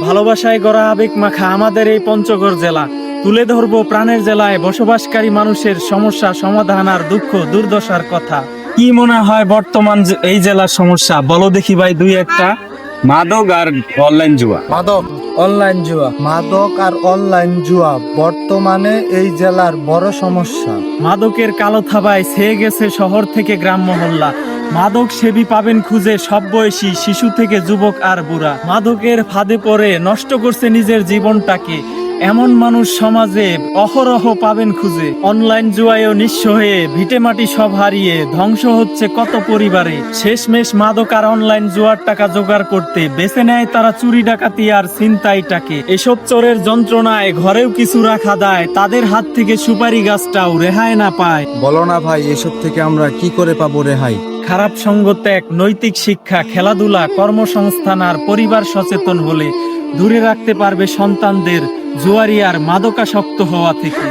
ভালোবাসায় গড়া আবেগ মাখা আমাদের এই পঞ্চগড় জেলা, তুলে ধরবো প্রাণের জেলায় বসবাসকারী মানুষের সমস্যা সমাধান আর দুঃখ দুর্দশার কথা। কি মনে হয় বর্তমান এই জেলার সমস্যা, বলো দেখি ভাই দুই একটা। মাদক আর অনলাইন জুয়া। মাদক আর অনলাইন জুয়া বর্তমানে এই জেলার বড় সমস্যা। মাদকের কালো থাবায় ছেয়ে গেছে শহর থেকে গ্রাম মহল্লা। মাদক সেবী পাবেন খুঁজে সব বয়সী, শিশু থেকে যুবক আর বুড়া। মাদকের ফাঁদে পড়ে নষ্ট করছে নিজের জীবনটাকে, এমন মানুষ সমাজে অহরহ পাবেন খুঁজে। অনলাইন জুয়ায়ও নিঃস্ব হয়ে ভিটে মাটি সব হারিয়ে ধ্বংস হচ্ছে কত পরিবারে। শেষমেশ মাদক আর অনলাইন জুয়ার টাকা জোগাড় করতে বেছে নেয় তারা চুরি ডাকাতি আর ছিনতাইটাকে। এসব চোরের যন্ত্রণায় ঘরেও কিছু রাখা দায়, তাদের হাত থেকে সুপারি গাছটাও রেহাই না পায়। বলো না ভাই, এসব থেকে আমরা কি করে পাবো রেহাই? খারাপ সঙ্গ ত্যাগ, নৈতিক শিক্ষা, খেলাধুলা, কর্মসংস্থান আর পরিবার সচেতন হলে দূরে রাখতে পারবে সন্তানদের জুয়ারি আর মাদকাসক্ত হওয়া থেকে।